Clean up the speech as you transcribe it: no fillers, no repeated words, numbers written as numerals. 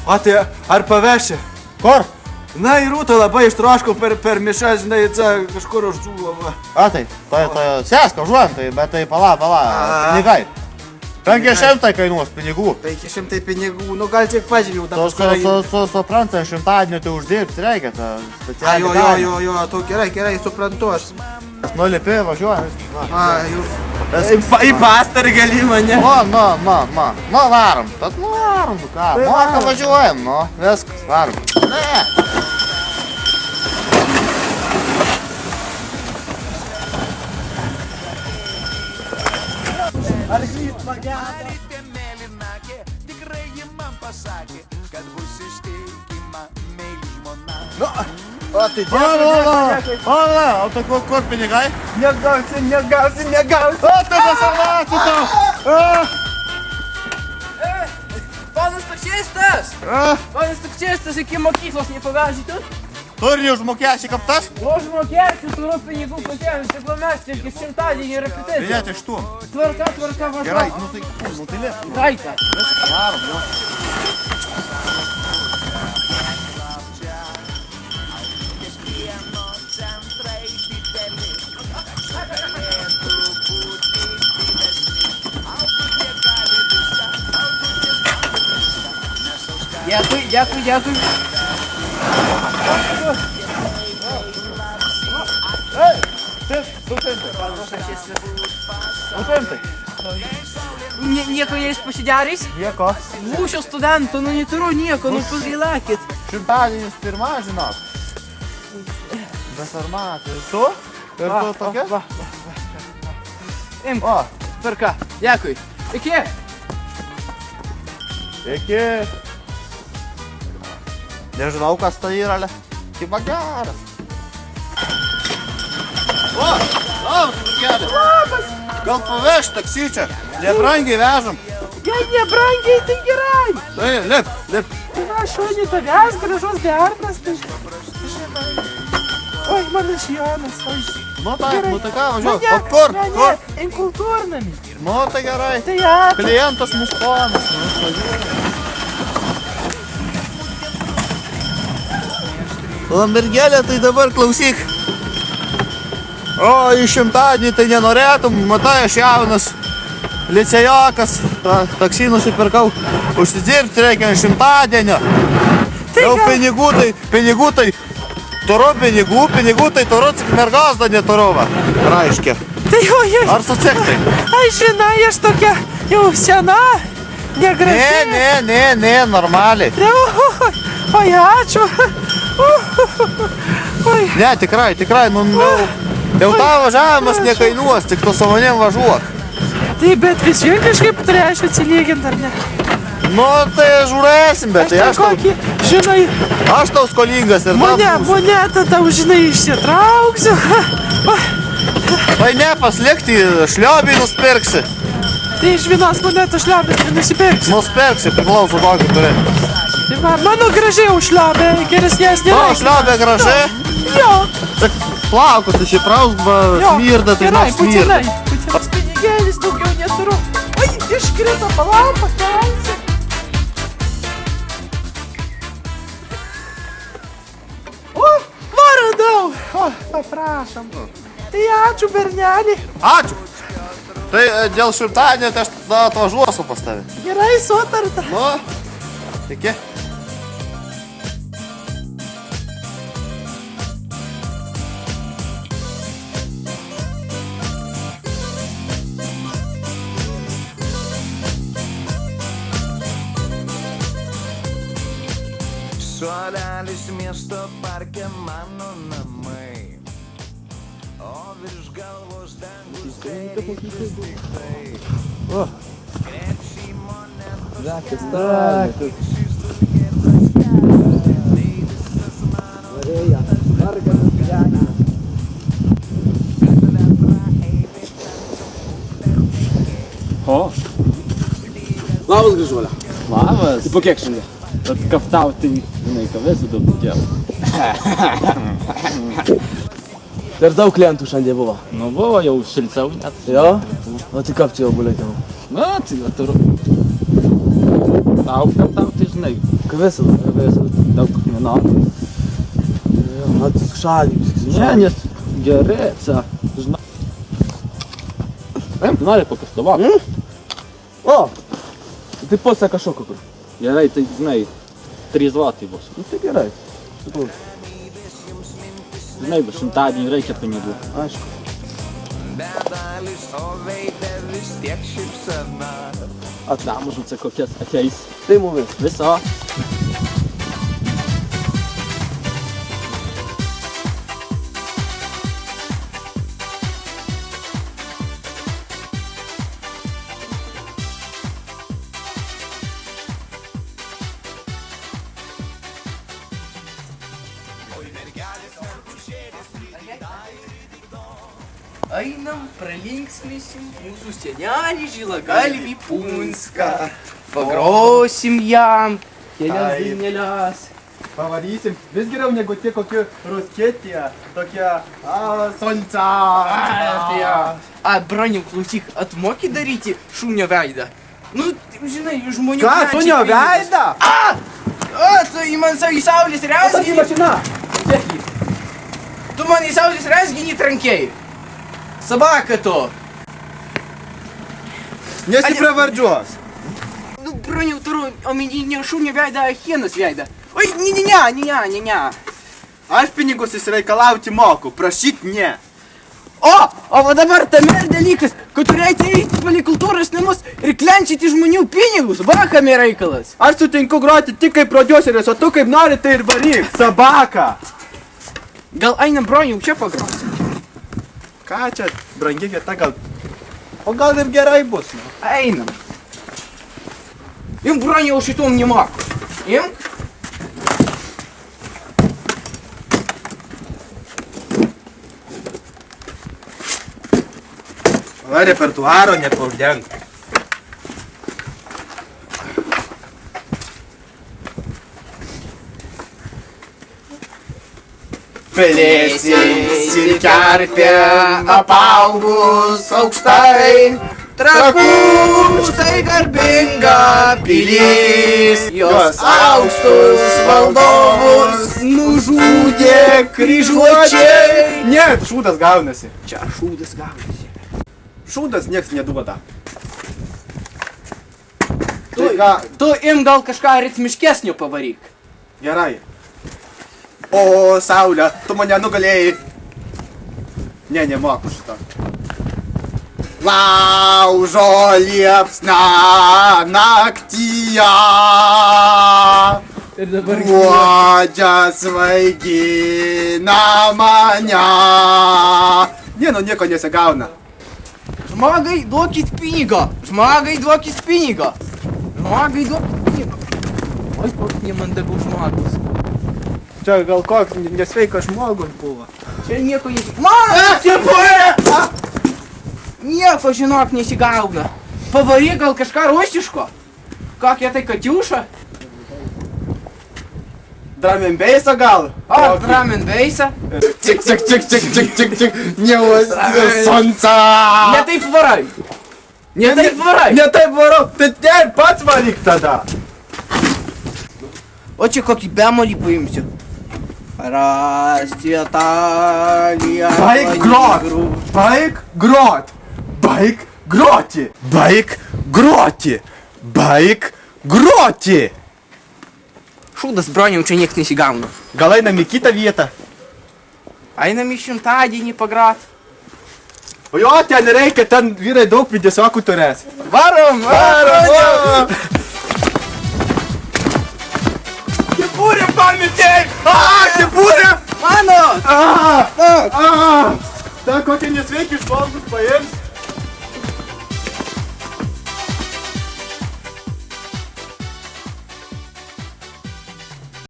O tai ar paveši? Kur? Na, į rūtą labai ištroškau per mišą, žinai, kažkur uždžiūvo. A, tai sėska užuojam, bet tai pala, pinigai. 500 kainuos pinigų. 500 pinigų, nu gal tiek pažiūrėjau. Suprantu, šimtadienį tai uždirbti reikia, tą specialią kainą. Jo, tu gerai, suprantu aš. Nulipi, važiuojam. Į pastarį gali mane. Nu, varom. Tad varom, tu ką. Moka važiuojam, nu, viskas, varom. Ne. Arite mėlynakė, tikrai ji man pasakė, kad bus ištikima meili žmona. Nu, o tai Pala, o tai kur pinigai? Negausi. O tai pasarvatų tau. Ponas taksistas, iki mokyklos nepavežite? Turi užmokėsi kaip tas? Užmokėsiu, turiu pinigų patiems, tiklamės, iki šimtadienį repeticijų. Bilėti iš tų. Tvarka, važiuoju. Gerai, nu tai liep. Raita. Varom, jo. Дякую. Nieko jais pasidarys? Nieko. Mūšio studentų, nu neturiu nieko, nu pasigailakit. Šimtadienis pirma, žinok. Besarmatė. Tu? Ir tu tokia? Imk, tvarka, dėkui. Iki. Nežinau, kas tai yra, le. Kipa geras. O, labas, mergelė. Labas. Gal paveš taksi čia? Nebrangiai vežam. Jei nebrangiai, tai gerai. Tai, lip. Tai va, šonį tavęs, gražus dernas, tai... Oi, mano šionas, oi. Nu tai ką, važiuok. O kur? Ne, inkultūrnami. Nu tai gerai. Tai ačiū. Klientas mūsų ponas. O, mergelė, tai dabar klausyk. O, į šimtadienį tai nenorėtum, matai, aš jaunas licejokas, taksį nusipirkau, užsidirbti reikia šimtadienio. Jau pinigų tai, turiu pinigų tai turiu, tik mergas da neturiu, va, raiškia. Tai jau, Ar sucektai? ai, žinai, aš tokia jau sena, negraži. Ne, normaliai. Oi, ačiū. Oi. Ne, tikrai, nu, jau tavo važiavimas nekainuos, tik tu su manim važiuok. Tai bet vis vien kažkaip turėčiau atsilyginti, ar ne? Nu, tai žiūrėsim, bet tai aš tau... Kokį, žinai, Aš tau skolingas ir monetą tau, žinai, išsitrauksiu. Tai nepaslikti, šliobį nuspirksi. Tai iš vienos monetos šliobės nenusipirksiu. Nuspirksi, priklauso kokį turi. Tai va, mano gražiai užšliobė, geresnės O, nereikia. šliobė graži. Jo. Tik plaukus išsiprausba, smirda, tai nors smirda. Būtinas pinigėlis, daugiau neturiu. Oi, iškrito, palauk, pakelsi. O, varadau. O, paprašom. Tai ačiū, bernelį. Ačiū. Tai dėl šimtadienio tai aš tada atvažiuosiu pas tave. Gerai, sutarta. Nu, iki. Suolelis miesto parke mano namai, o virš galvos dangus kairys tiktai. Krepšį monetos kelias, šis dulkėtas kelias, tai visas mano gyvenimas. O, Labas, gražuolė. labas. Tai po kiek šiandien? Bet kaftau, tai, žinai, kavėsiu daug dėl. Per daug klientų šiandien buvo. Nu, buvo jau šilciau net. Jo? O tai kaip čia jau bulėkiau? Na, tai va turiu. Tau kaftau, tai žinai, visada, daug nenau. Šalį. Ne, nes gerai, žinai. Tu nori pakastovak? O, Tai pusę kažkokio kur. Gerai, tai žinai, 3 zlotai bus. nu tai gerai. Žinai, bus šimtadienį reikia pinigų. Aišku. Bedalis, o veide vis tiek šypsena. Atnamužuose kokias ateis. Tai mumis. Viso. Einam, pralinksmėsim mūsų senelį Žilagalvį Punską. Pagrosim jam kelias dainelės. Pavarysim. Vis geriau negu tie kokie ruskėtie, tokie, solca. Broniau, klausyk, atmoki daryti šunio veidą. Nu, žinai, žmonių... Ką, šunio veidą? Tai man į saulės rezginį... mašina. Tu man į saulės rezginį trankėjai. Собака то! Nesipravardžiuos. Ну, Броня, второй, у меня не шунio veidą, а hienos veidą. Oi, ne. Aš pinigus įsireikalauti moku, prašyt ne. O va dabar tame dalykas, kad turėti eiti palei kultūros namus ir klenčyti žmonių pinigus, va kame reikalas. Aš sutinku groti tik kaip prodiuseris, o tu kaip nori tai ir varyk. Sabaka. Gal einam Broniau čia pagrosim? Ką čia, brangi vieta gal. O gal ir gerai bus. Einam. Им Broniau šitom nemoku. Imk. Va, repertuaro nepauždenk. Pelėsiais ir kerpė apaugus aukštai, trakų štai garbinga pilis, jos aukštus valdovus nužudė kryžiuočiai. Ne, šūdas gaunasi. Čia šūdas gaunasi. Šūdas nieks neduoda. Tu im gal kažką ritmiškesnio pavaryk. Gerai. O, Saulė, tu mane nugalėjai. Ne, nemoku šito. Laužo liepsna naktyje. Ir dabar Guodžias vaigina mane. Ne, nu nieko nesigauna. žmogai duokit pinigą. Žmogai duokit pinigą. Oi, koks nemandagus žmogus. Čia gal koks nesveikas žmogus buvo. Čia nieko nesigauna. Nieko, žinok, nesigauna. Pavaryk gal kažką rusiško. Kokia tai Katiuša? Drum and bassą gal? Drum and bassą? Tik, Sonca! Ne taip varai. Ne taip varau, tai ten pats varyk tada. O čia kokį bemolį paimsiu. Rascietalia. Baik groti! Šūdas Broniau, čia nieks nesigauna. Gal einam į kitą vietą? Einam į šimtadienį pagrat. O jo, ten reikia, ten vyrai daug videsiokų turės. Varom! Kepurė pametėjai! Kepurė! Mano! Ten kokie nesveiki žmogus paims.